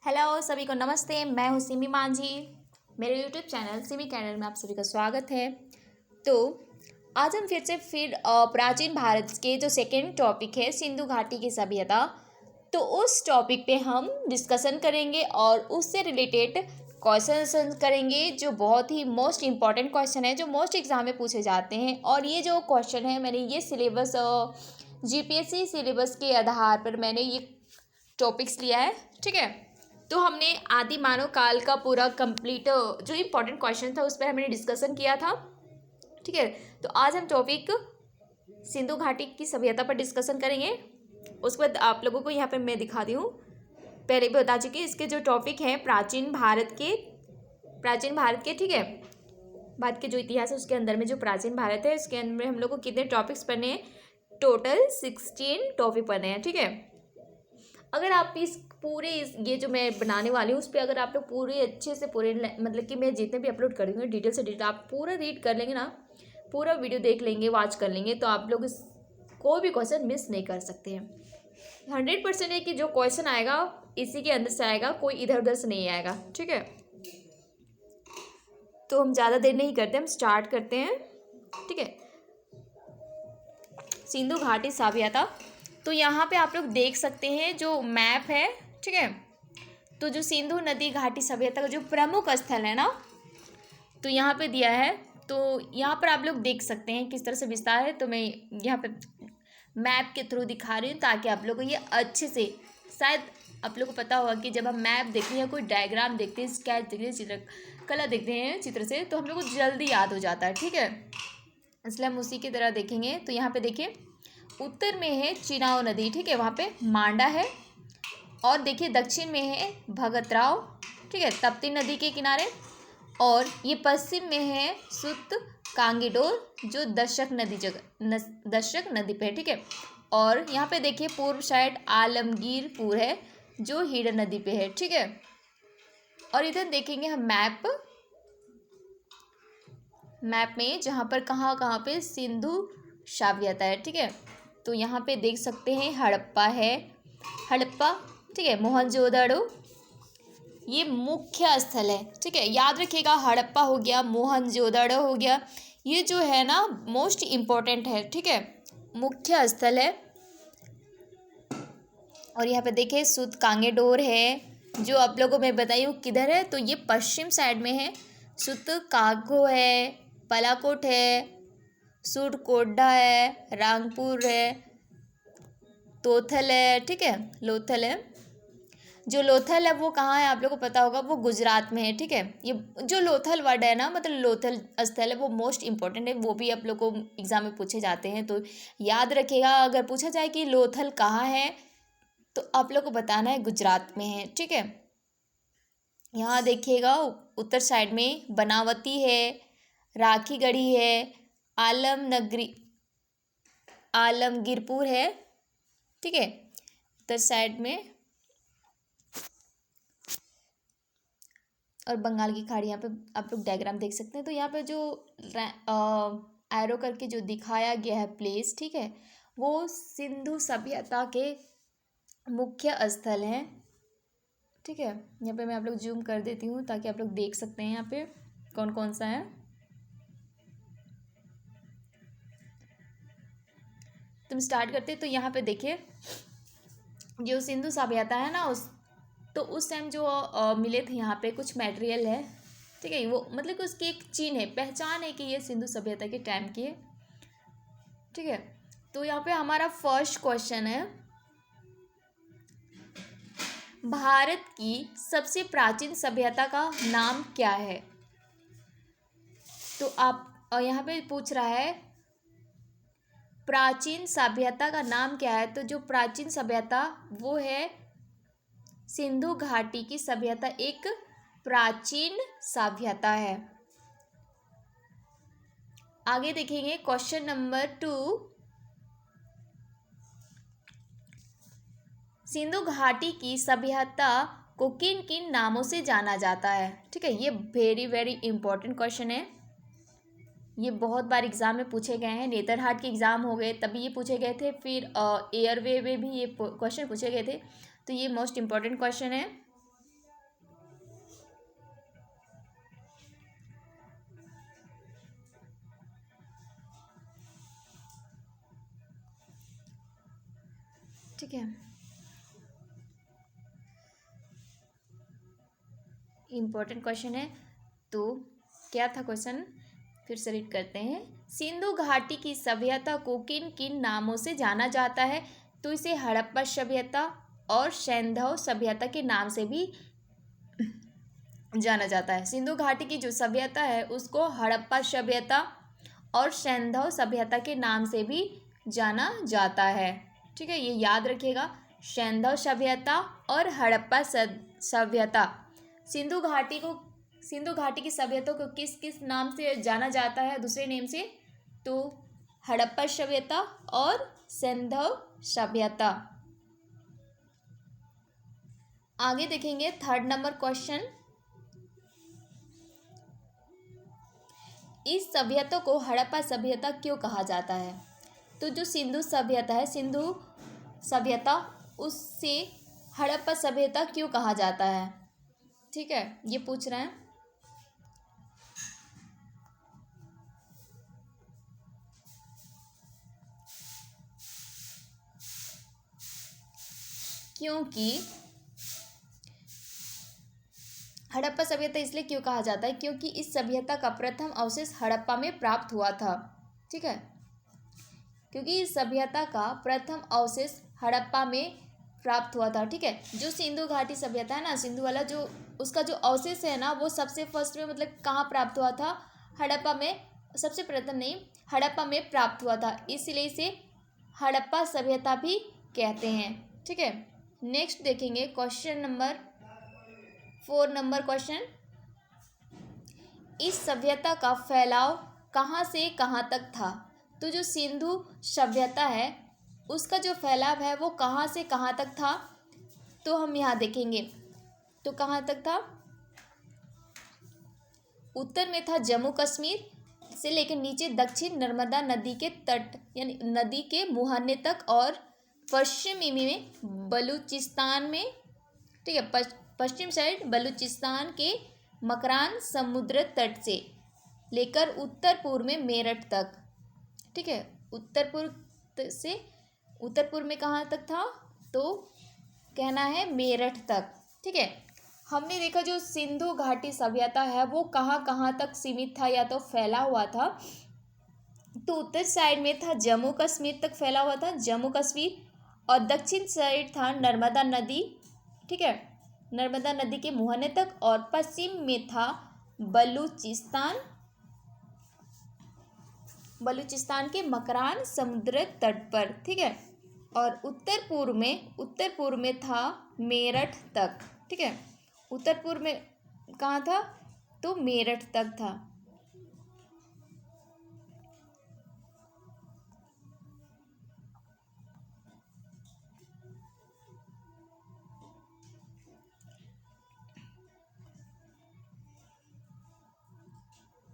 Hello सभी को नमस्ते। मैं हूँ सिमी मांझी। मेरे यूट्यूब चैनल सिमी कैनल में आप सभी का स्वागत है। तो आज हम फिर प्राचीन भारत के जो सेकेंड टॉपिक है सिंधु घाटी की सभ्यता, तो उस टॉपिक पे हम डिस्कशन करेंगे और उससे रिलेटेड क्वेश्चन करेंगे जो बहुत ही मोस्ट इम्पॉर्टेंट क्वेश्चन है, जो मोस्ट एग्जाम में पूछे जाते हैं। और ये जो क्वेश्चन है मैंने ये सिलेबस जीपीएससी सिलेबस के आधार पर मैंने ये टॉपिक्स लिया है। ठीक है, तो हमने आदि मानव काल का पूरा कंप्लीट जो इम्पोर्टेंट क्वेश्चन था उस पर हमने डिस्कशन किया था। ठीक है, तो आज हम टॉपिक सिंधु घाटी की सभ्यता पर डिस्कशन करेंगे। उसके बाद आप लोगों को यहाँ पे मैं दिखाती हूँ, पहले भी बता चुकी इसके जो टॉपिक हैं प्राचीन भारत के ठीक है, भारत के जो इतिहास है उसके अंदर में जो प्राचीन भारत है उसके अंदर में हम लोग को कितने टॉपिक्स पढ़ने हैं, टोटल 16 टॉपिक पढ़ने हैं। ठीक है, अगर आप ये जो मैं बनाने वाली हूँ उस पर अगर आप लोग पूरे अच्छे से पूरे मतलब कि मैं जितने भी अपलोड करूँगी डिटेल से डिटेल आप पूरा रीड कर लेंगे ना, पूरा वीडियो देख लेंगे, वॉच कर लेंगे, तो आप लोग कोई भी क्वेश्चन मिस नहीं कर सकते हैं। 100% है कि जो क्वेश्चन आएगा इसी के अंदर से आएगा, कोई इधर उधर से नहीं आएगा। ठीक है, तो हम ज़्यादा देर नहीं करते, हम स्टार्ट करते हैं। ठीक है, सिंधु घाटी सभ्यता, तो यहाँ पे आप लोग देख सकते हैं जो मैप है। ठीक है, तो जो सिंधु नदी घाटी सभ्यता का जो प्रमुख स्थल है ना, तो यहाँ पे दिया है। तो यहाँ पर आप लोग देख सकते हैं किस तरह से विस्तार है। तो मैं यहाँ पे मैप के थ्रू दिखा रही हूँ ताकि आप लोग को ये अच्छे से, शायद आप लोग को पता होगा कि जब हम मैप देखते हैं या कोई डायग्राम देखते हैं, स्केच देखते हैं, चित्रकला देखते हैं चित्र से, तो हम लोग को जल्दी याद हो जाता है। ठीक है, इसलिए हम उसी की तरह देखेंगे। तो यहाँ पे देखिए उत्तर में है चिनाव नदी, ठीक है, वहाँ पे मांडा है। और देखिए दक्षिण में है भगतराव, ठीक है, तप्ती नदी के किनारे। और ये पश्चिम में है सुत कांगीडोर जो दशक नदी पे है। ठीक है, और यहाँ पे देखिए पूर्व साइड आलमगीरपुर है जो हिडन नदी पे है। ठीक है, और इधर देखेंगे हम मैप में जहाँ पर कहाँ कहाँ पे सिंधु सभ्यता है। ठीक है, तो यहाँ पे देख सकते हैं हड़प्पा, ठीक है, मोहनजोदड़ो ये मुख्य स्थल है। ठीक है, याद रखिएगा, हड़प्पा हो गया, मोहनजोदड़ो हो गया, ये जो है ना मोस्ट इम्पोर्टेंट है। ठीक है, मुख्य स्थल है। और यहाँ पे देखिए सुत कांगेडोर है जो आप लोगों को मैं बताई हूँ किधर है, तो ये पश्चिम साइड में है। सुत कागो है, पलाकोट है, सुरकोडा है, रांगपुर है, तोथल है, ठीक है, लोथल है। जो लोथल है वो कहाँ है आप लोगों को पता होगा, वो गुजरात में है। ठीक है, ये जो लोथल वर्ड है ना, मतलब लोथल स्थल है, वो मोस्ट इंपॉर्टेंट है, वो भी आप लोग को एग्जाम में पूछे जाते हैं, तो याद रखिएगा। अगर पूछा जाए कि लोथल कहाँ है तो आप लोग को बताना है गुजरात में है। ठीक है, यहाँ देखिएगा उत्तर साइड में बनावती है, राखीगढ़ी है, आलमगीरपुर है। ठीक है, उत्तर साइड में, और बंगाल की खाड़ी यहाँ पे आप लोग डायग्राम देख सकते हैं। तो यहाँ पे जो एरो करके जो दिखाया गया है प्लेस, ठीक है, वो सिंधु सभ्यता के मुख्य स्थल हैं। ठीक है, यहाँ पे मैं आप लोग जूम कर देती हूँ ताकि आप लोग देख सकते हैं यहाँ पे कौन कौन सा है। तुम स्टार्ट करते हैं। तो यहाँ पे देखिए जो सिंधु सभ्यता है ना, उस टाइम जो मिले थे यहाँ पे कुछ मटेरियल है। ठीक है, वो मतलब कि उसकी एक चिन्ह है, पहचान है कि ये सिंधु सभ्यता के टाइम की है। ठीक है, तो यहाँ पे हमारा फर्स्ट क्वेश्चन है, भारत की सबसे प्राचीन सभ्यता का नाम क्या है। तो आप यहाँ पे पूछ रहा है प्राचीन सभ्यता का नाम क्या है, तो जो प्राचीन सभ्यता वो है सिंधु घाटी की सभ्यता, एक प्राचीन सभ्यता है। आगे देखेंगे क्वेश्चन नंबर 2, सिंधु घाटी की सभ्यता को किन किन नामों से जाना जाता है। ठीक है, ये वेरी वेरी इंपॉर्टेंट क्वेश्चन है, ये बहुत बार एग्जाम में पूछे गए हैं। नेतरहाट के एग्जाम हो गए तभी ये पूछे गए थे, फिर एयरवे में भी ये क्वेश्चन पूछे गए थे, तो ये मोस्ट इम्पॉर्टेंट क्वेश्चन है। ठीक है, इम्पोर्टेंट क्वेश्चन है। तो क्या था क्वेश्चन, फिर से रीड करते हैं। सिंधु घाटी की सभ्यता को किन किन नामों से जाना जाता है? तो इसे हड़प्पा सभ्यता और सैंधव सभ्यता के नाम से भी जाना जाता है। सिंधु घाटी की जो सभ्यता है उसको हड़प्पा सभ्यता और सैंधव सभ्यता के नाम से भी जाना जाता है। ठीक है, ये याद रखिएगा, सैंधव सभ्यता और हड़प्पा सभ्यता। सिंधु घाटी की सभ्यता को किस किस नाम से जाना जाता है, दूसरे नेम से? तो हड़प्पा सभ्यता और सैंधव सभ्यता। आगे देखेंगे 3rd नंबर क्वेश्चन। इस सभ्यता को हड़प्पा सभ्यता क्यों कहा जाता है? तो जो सिंधु सभ्यता है, सिंधु सभ्यता, उससे हड़प्पा सभ्यता क्यों कहा जाता है? ठीक है, ये पूछ रहे हैं। क्योंकि हड़प्पा सभ्यता इसलिए क्यों कहा जाता है क्योंकि इस सभ्यता का प्रथम अवशेष हड़प्पा में प्राप्त हुआ था। ठीक है, क्योंकि इस सभ्यता का प्रथम अवशेष हड़प्पा में प्राप्त हुआ था। ठीक है, जो सिंधु घाटी सभ्यता है ना, सिंधु वाला जो उसका जो अवशेष है ना, वो सबसे फर्स्ट में मतलब कहाँ प्राप्त हुआ था? हड़प्पा में, सबसे प्रथम नहीं, हड़प्पा में प्राप्त हुआ था, इसलिए इसे हड़प्पा सभ्यता भी कहते हैं। ठीक है, नेक्स्ट देखेंगे क्वेश्चन नंबर 4 नंबर क्वेश्चन। इस सभ्यता का फैलाव कहाँ से कहाँ तक था? तो जो सिंधु सभ्यता है उसका जो फैलाव है वो कहाँ से कहाँ तक था? तो हम यहाँ देखेंगे, तो कहाँ तक था? उत्तर में था जम्मू कश्मीर से लेकर नीचे दक्षिण नर्मदा नदी के तट यानी नदी के मुहाने तक, और पश्चिमी में बलूचिस्तान में, ठीक है, पश्चिम साइड बलूचिस्तान के मकरान समुद्र तट से लेकर उत्तर पूर्व में मेरठ तक। ठीक है, उत्तर पूर्व में कहाँ तक था? तो कहना है मेरठ तक। ठीक है, हमने देखा जो सिंधु घाटी सभ्यता है वो कहाँ कहाँ तक सीमित था या तो फैला हुआ था? तो उत्तर साइड में था जम्मू कश्मीर तक फैला हुआ था, जम्मू कश्मीर, और दक्षिण साइड था नर्मदा नदी। ठीक है, नर्मदा नदी के मुहाने तक, और पश्चिम में था बलूचिस्तान के मकरान समुद्र तट पर। ठीक है, और उत्तर पूर्व में था मेरठ तक। ठीक है, उत्तर पूर्व में कहाँ था? तो मेरठ तक था।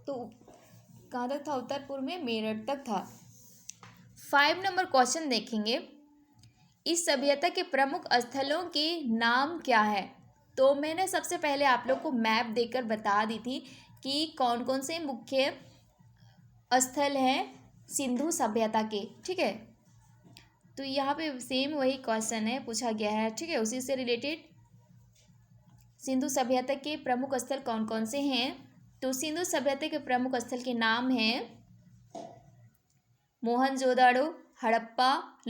तो कहाँ तक था? उत्तर पूर्व में मेरठ तक था। 5 नंबर क्वेश्चन देखेंगे। इस सभ्यता के प्रमुख स्थलों के नाम क्या है? तो मैंने सबसे पहले आप लोग को मैप देकर बता दी थी कि कौन कौन से मुख्य स्थल हैं सिंधु सभ्यता के। ठीक है, तो यहाँ पे सेम वही क्वेश्चन है, पूछा गया है। ठीक है, उसी से रिलेटेड सिंधु सभ्यता के प्रमुख स्थल कौन कौन से हैं? तो सिंधु सभ्यता के प्रमुख स्थल के नाम हैं मोहनजोदाड़ो, हड़प्पा,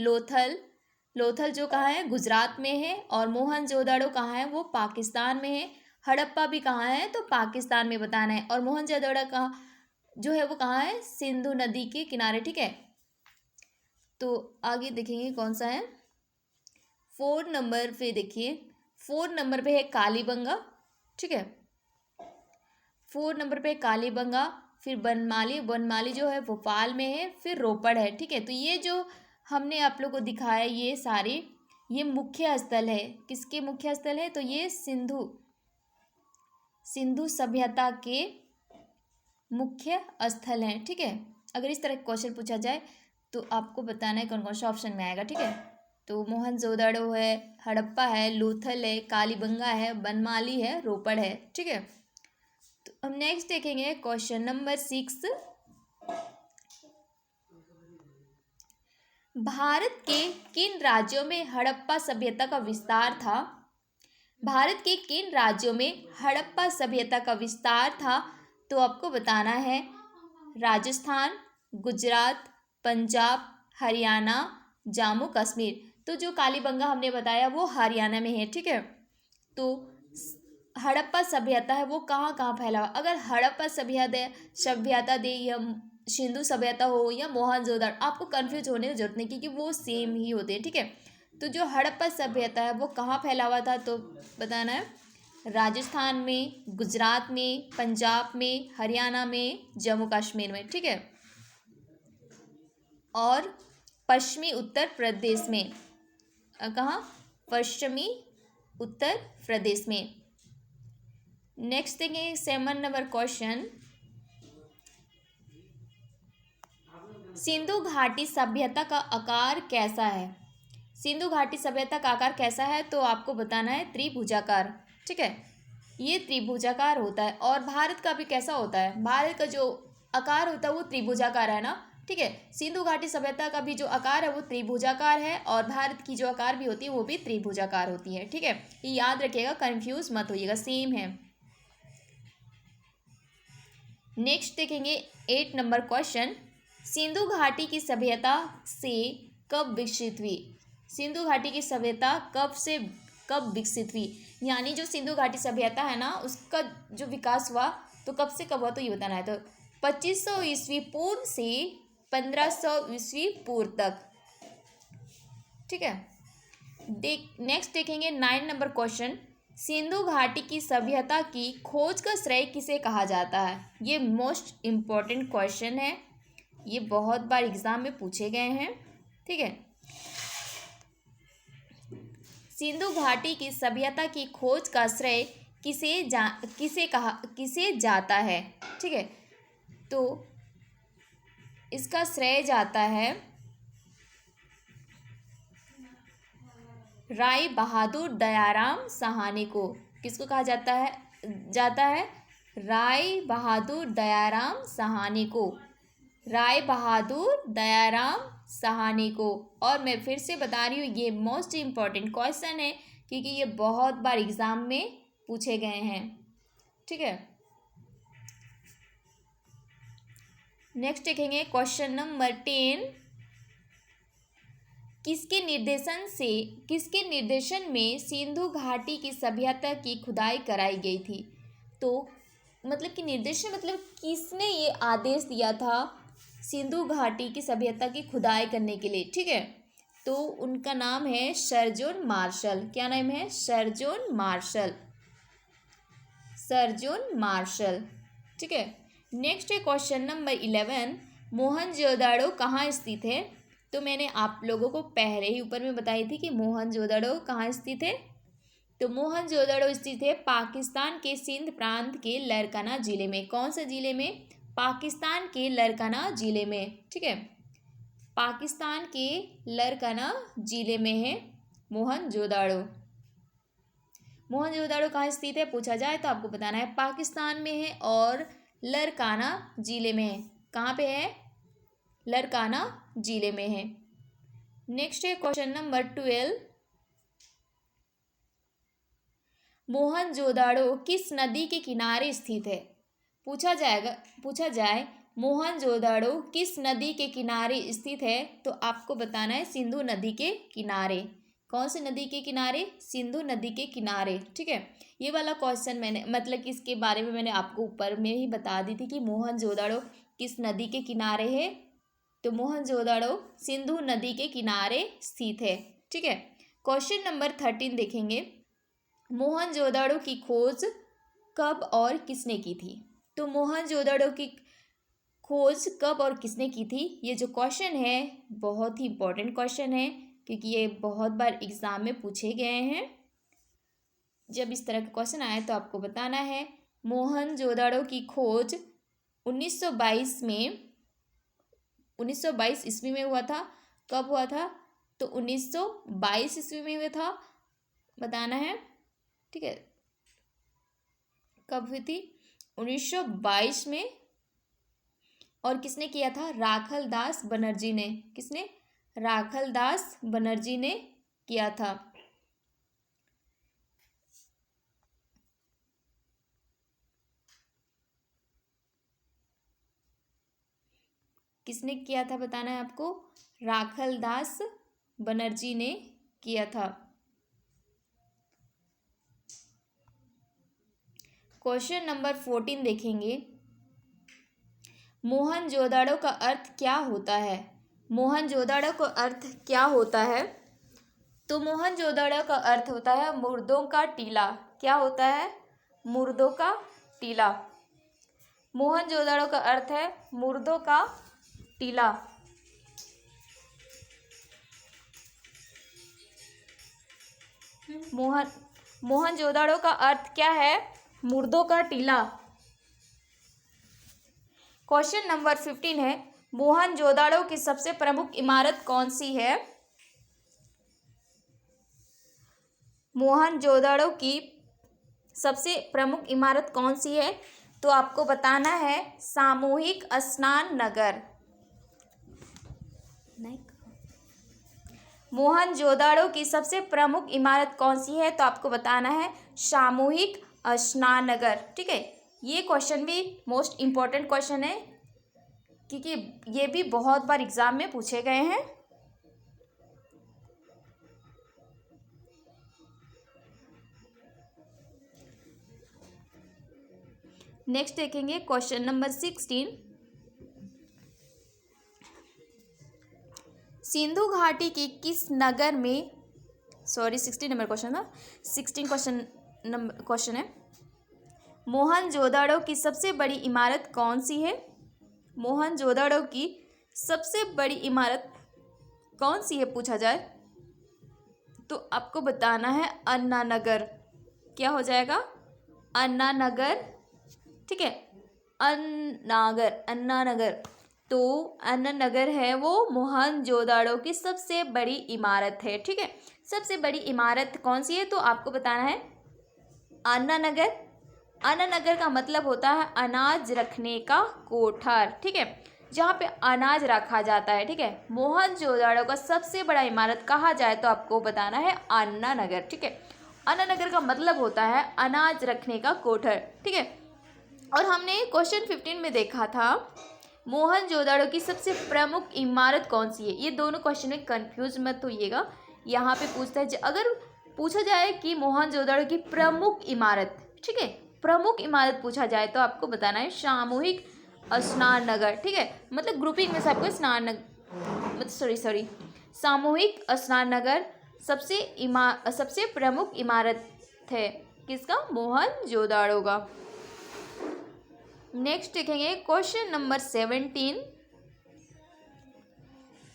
लोथल जो कहाँ है? गुजरात में है, और मोहनजोदाड़ो कहाँ है? वो पाकिस्तान में है। हड़प्पा भी कहाँ है? तो पाकिस्तान में बताना है। और मोहनजोदाड़ो का जो है वो कहाँ है? सिंधु नदी के किनारे। ठीक है, तो आगे देखेंगे कौन सा है। 4 नंबर पे देखिए, 4 नंबर पे है कालीबंगा। ठीक है, 4 नंबर पे कालीबंगा, फिर बनमाली जो है भोपाल में है, फिर रोपड़ है। ठीक है, तो ये जो हमने आप लोग को दिखाया ये सारे ये मुख्य स्थल है। किसके मुख्य स्थल है? तो ये सिंधु सभ्यता के मुख्य स्थल हैं। ठीक है, अगर इस तरह क्वेश्चन पूछा जाए तो आपको बताना है कौन कौन सा ऑप्शन में आएगा। ठीक है, तो मोहनजोदड़ो है, हड़प्पा है, लोथल है, कालीबंगा है, बनमाली है, रोपड़ है। ठीक है, तो हम नेक्स्ट देखेंगे क्वेश्चन नंबर 6। भारत के किन राज्यों में हड़प्पा सभ्यता का विस्तार था? भारत के किन राज्यों में हड़प्पा सभ्यता का विस्तार था? तो आपको बताना है राजस्थान, गुजरात, पंजाब, हरियाणा, जम्मू कश्मीर। तो जो कालीबंगा हमने बताया वो हरियाणा में है, ठीक है। तो हड़प्पा सभ्यता है वो कहाँ कहाँ फैला हुआ? अगर हड़प्पा सभ्यता दे या सिंधु सभ्यता हो या मोहनजोदड़ो, आपको कंफ्यूज होने की जरूरत नहीं क्योंकि वो सेम ही होते हैं, ठीक है। तो जो हड़प्पा सभ्यता है वो कहाँ फैला हुआ था? तो बताना है राजस्थान में, गुजरात में, पंजाब में, हरियाणा में, जम्मू कश्मीर में, ठीक है। और पश्चिमी उत्तर प्रदेश में, कहाँ? पश्चिमी उत्तर प्रदेश में। नेक्स्ट देंगे 7 नंबर क्वेश्चन, सिंधु घाटी सभ्यता का आकार कैसा है? सिंधु घाटी सभ्यता का आकार कैसा है? तो आपको बताना है त्रिभुजाकार, ठीक है। ये त्रिभुजाकार होता है। और भारत का भी कैसा होता है? भारत का जो आकार होता है वो त्रिभुजाकार है ना, ठीक है। सिंधु घाटी सभ्यता का भी जो आकार है वो त्रिभुजाकार है और भारत की जो आकार भी होती है वो भी त्रिभुजाकार होती है, ठीक है। ये याद रखिएगा, कंफ्यूज मत होइएगा, सेम है। नेक्स्ट देखेंगे 8 नंबर क्वेश्चन, सिंधु घाटी की सभ्यता से कब विकसित हुई? सिंधु घाटी की सभ्यता कब विकसित हुई? यानी जो सिंधु घाटी सभ्यता है ना उसका जो विकास हुआ तो कब से कब हुआ, तो ये बताना है। तो 2500 ईस्वी पूर्व से 1500 ईस्वी पूर्व तक, ठीक है। नेक्स्ट देखेंगे 9 नंबर क्वेश्चन, सिंधु घाटी की सभ्यता की खोज का श्रेय किसे कहा जाता है? ये मोस्ट इम्पोर्टेंट क्वेश्चन है, ये बहुत बार एग्जाम में पूछे गए हैं, ठीक है। सिंधु घाटी की सभ्यता की खोज का श्रेय किसे जाता है, ठीक है। तो इसका श्रेय जाता है राय बहादुर दयाराम साहनी को। किसको कहा जाता है राय बहादुर दयाराम साहनी को, राय बहादुर दयाराम साहनी को। और मैं फिर से बता रही हूँ ये मोस्ट इम्पॉर्टेंट क्वेश्चन है क्योंकि ये बहुत बार एग्जाम में पूछे गए हैं, ठीक है। नेक्स्ट देखेंगे क्वेश्चन नंबर 10, किसके निर्देशन में सिंधु घाटी की सभ्यता की खुदाई कराई गई थी? तो मतलब कि निर्देशन मतलब किसने ये आदेश दिया था सिंधु घाटी की सभ्यता की खुदाई करने के लिए, ठीक है। तो उनका नाम है सर जॉन मार्शल। क्या नाम है? सर जॉन मार्शल, ठीक है। नेक्स्ट है क्वेश्चन नंबर 11, मोहनजोदड़ो कहाँ स्थित है? तो मैंने आप लोगों को पहले ही ऊपर में बताई थी कि मोहनजोदड़ो कहाँ स्थित है। तो मोहनजोदड़ो स्थित है पाकिस्तान के सिंध प्रांत के लरकाना जिले में। कौन से जिले में? पाकिस्तान के लरकाना जिले में, ठीक है। पाकिस्तान के लरकाना जिले में है मोहनजोदड़ो। मोहनजोदड़ो कहाँ स्थित है पूछा जाए तो आपको बताना है पाकिस्तान में है और लरकाना जिले में है। कहाँ पे है? लरकाना जिले में है। नेक्स्ट है क्वेश्चन नंबर 12, मोहनजोदड़ो किस नदी के किनारे स्थित है? पूछा जाए मोहनजोदड़ो किस नदी के किनारे स्थित है तो आपको बताना है सिंधु नदी के किनारे। कौन सी नदी के किनारे? सिंधु नदी के किनारे, ठीक है। ये वाला क्वेश्चन मैंने मतलब कि इसके बारे में मैंने आपको ऊपर में ही बता दी थी कि मोहनजोदड़ो किस नदी के किनारे है। तो मोहनजोदड़ो सिंधु नदी के किनारे स्थित है, ठीक है। क्वेश्चन नंबर 13 देखेंगे, मोहनजोदड़ो की खोज कब और किसने की थी? तो मोहनजोदड़ो की खोज कब और किसने की थी? ये जो क्वेश्चन है बहुत ही इंपॉर्टेंट क्वेश्चन है क्योंकि ये बहुत बार एग्जाम में पूछे गए हैं। जब इस तरह का क्वेश्चन आए तो आपको बताना है मोहनजोदड़ो की खोज 1922 ईस्वी में हुआ था। कब हुआ था? तो 1922 ईस्वी में हुआ था, बताना है, ठीक है। कब हुई थी? 1922 में। और किसने किया था? राखल दास बनर्जी ने। किसने? राखलदास बनर्जी ने किया था। किसने किया था बताना है आपको, राखलदास बनर्जी ने किया था। क्वेश्चन नंबर 14 देखेंगे, मोहनजोदाड़ो का अर्थ क्या होता है। मोहनजोदाड़ो का अर्थ क्या होता है, तो मोहनजोदाड़ो का अर्थ होता है मुर्दों का टीला। क्या होता है, मुर्दों का टीला। मोहनजोदाड़ो का अर्थ है मुर्दों का टीला। मोहनजोदाड़ो का अर्थ क्या है, मुर्दों का टीला। क्वेश्चन नंबर 15 है, मोहनजोदाड़ो की सबसे प्रमुख इमारत कौन सी है। मोहनजोदाड़ो की सबसे प्रमुख इमारत कौन सी है, तो आपको बताना है सामूहिक स्नान नगर। मोहनजोदाड़ो की सबसे प्रमुख इमारत कौन सी है, तो आपको बताना है सामूहिक स्नान नगर। ठीक है, ये क्वेश्चन भी मोस्ट इम्पोर्टेंट क्वेश्चन है क्योंकि ये भी बहुत बार एग्जाम में पूछे गए हैं। नेक्स्ट देखेंगे क्वेश्चन नंबर 16, सिंधु घाटी के किस नगर में, 16 नंबर क्वेश्चन था, 16 क्वेश्चन है, मोहनजोदाड़ो की सबसे बड़ी इमारत कौन सी है। मोहनजोदाड़ो की सबसे बड़ी इमारत कौन सी है पूछा जाए तो आपको बताना है अन्ना नगर। क्या हो जाएगा, अन्ना नगर। ठीक है, अन्ना नगर। तो अन्ना नगर है वो मोहनजोदाड़ो की सबसे बड़ी इमारत है। ठीक है, सबसे बड़ी इमारत कौन सी है तो आपको बताना है अन्ना नगर। अन्ना नगर का मतलब होता है अनाज रखने का कोठार। ठीक है, जहाँ पे अनाज रखा जाता है। ठीक है, मोहनजोदाड़ो का सबसे बड़ा इमारत कहा जाए तो आपको बताना है अन्ना नगर। ठीक है, अन्ना नगर का मतलब होता है अनाज रखने का कोठार। ठीक है, और हमने क्वेश्चन 15 में देखा था मोहनजोदाड़ो की सबसे प्रमुख इमारत कौन सी है। ये दोनों क्वेश्चन में कंफ्यूज मत होइएगा, यहाँ पे पूछता है अगर पूछा जाए कि मोहनजोदाड़ो की प्रमुख इमारत, ठीक है, प्रमुख इमारत पूछा जाए तो आपको बताना है सामूहिक स्नान नगर। ठीक है, मतलब ग्रुपिंग में से आपको सामूहिक स्नान नगर सबसे प्रमुख इमारत है किसका, मोहनजोदाड़ो का। नेक्स्ट देखेंगे क्वेश्चन नंबर 17,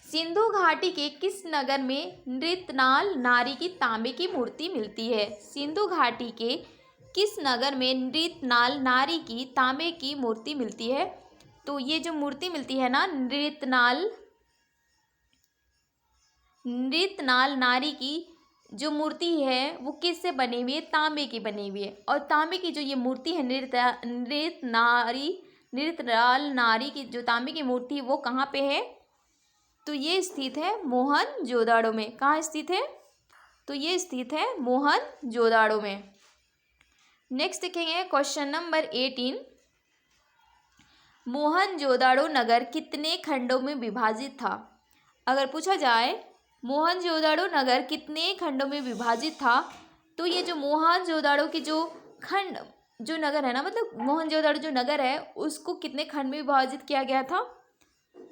सिंधु घाटी के किस नगर में नृत्यनाल नारी की तांबे की मूर्ति मिलती है। सिंधु घाटी के किस नगर में नृत्यनाल नारी की तांबे की मूर्ति मिलती है। तो ये जो मूर्ति मिलती है ना, नृत्यनाल नारी की जो मूर्ति है वो किससे बनी हुई है, तांबे की बनी हुई है। और तांबे की जो ये मूर्ति है नृत्यनाल नारी की जो तांबे की मूर्ति है वो कहाँ पे है, तो ये स्थित है मोहनजोदाड़ो में। कहाँ स्थित है, तो ये स्थित है मोहनजोदाड़ो में। नेक्स्ट देखेंगे क्वेश्चन नंबर 18, मोहनजोदाड़ो नगर कितने खंडों में विभाजित था। अगर पूछा जाए मोहनजोदाड़ो नगर कितने खंडों में विभाजित था, तो ये जो मोहनजोदाड़ो की जो खंड जो नगर है ना, मतलब मोहनजोदाड़ो जो नगर है उसको कितने खंड में विभाजित किया गया था,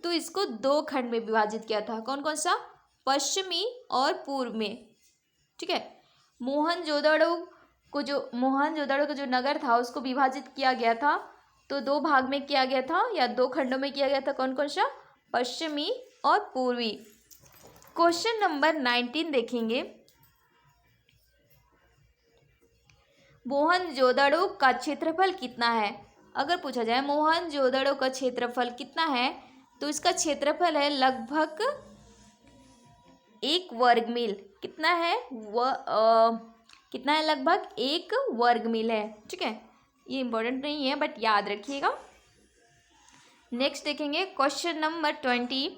तो इसको 2 खंड में विभाजित किया था। कौन कौन सा, पश्चिमी और पूर्व में। ठीक है, मोहनजोदाड़ो का जो नगर था उसको विभाजित किया गया था, तो 2 भाग में किया गया था या 2 खंडों में किया गया था। कौन कौन सा, पश्चिमी और पूर्वी। क्वेश्चन नंबर 19 देखेंगे, मोहनजोदाड़ो का क्षेत्रफल कितना है। अगर पूछा जाए मोहनजोदाड़ो का क्षेत्रफल कितना है, तो इसका क्षेत्रफल है लगभग 1 वर्ग मील। कितना है, कितना है, लगभग 1 वर्ग मील है। ठीक है, ये इंपॉर्टेंट नहीं है बट याद रखिएगा। नेक्स्ट देखेंगे क्वेश्चन नंबर 20,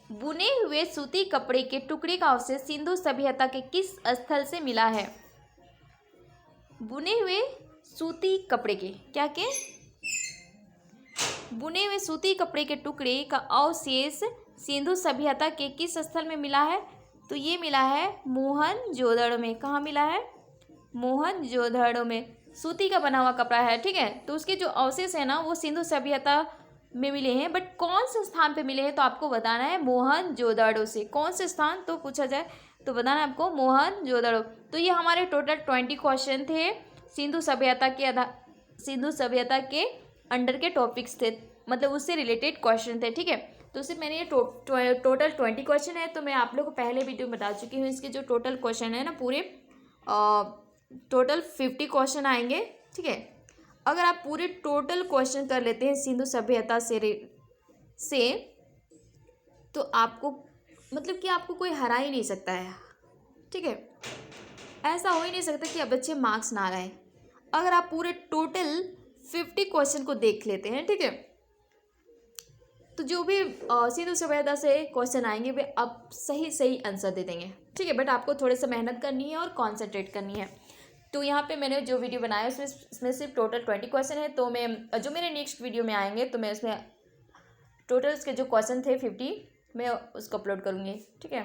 बुने हुए सूती कपड़े के टुकड़े का अवशेष सिंधु सभ्यता के किस स्थल से मिला है? बुने हुए सूती कपड़े के क्या के बुने हुए सूती कपड़े के टुकड़े का अवशेष सिंधु सभ्यता के किस स्थल में मिला है? तो ये मिला है मोहनजोदड़ो में। कहाँ मिला है? मोहनजोदड़ो में। सूती का बना हुआ कपड़ा है, ठीक है। तो उसके जो अवशेष है ना वो सिंधु सभ्यता में मिले हैं, बट कौन से स्थान पे मिले हैं तो आपको बताना है मोहनजोदड़ो से। कौन से स्थान तो पूछा जाए तो बताना है आपको मोहनजोदड़ो। तो ये हमारे टोटल 20 क्वेश्चन थे सिंधु सभ्यता के अंडर के टॉपिक्स थे, मतलब उससे रिलेटेड क्वेश्चन थे, ठीक है। तो उससे मैंने ये टोटल 20 क्वेश्चन है, तो मैं आप लोग को पहले वीडियो में बता चुकी हूँ। इसके जो टोटल क्वेश्चन है ना पूरे टोटल 50 क्वेश्चन आएंगे, ठीक है। अगर आप पूरे टोटल क्वेश्चन कर लेते हैं सिंधु सभ्यता से तो आपको मतलब कि आपको कोई हरा ही नहीं सकता है, ठीक है। ऐसा हो ही नहीं सकता कि अब अच्छे मार्क्स ना लाए अगर आप पूरे टोटल 50 क्वेश्चन को देख लेते हैं, ठीक है। तो जो भी सिंधु सभ्यता से क्वेश्चन आएंगे वे आप सही आंसर दे देंगे, ठीक है। बट आपको थोड़े सा मेहनत करनी है और कॉन्सेंट्रेट करनी है। तो यहाँ पे मैंने जो वीडियो बनाया उसमें सिर्फ टोटल 20 क्वेश्चन है। तो मैं जो मेरे नेक्स्ट वीडियो में आएंगे तो मैं उसमें टोटल उसके जो क्वेश्चन थे 50 मैं उसको अपलोड करूँगी, ठीक है।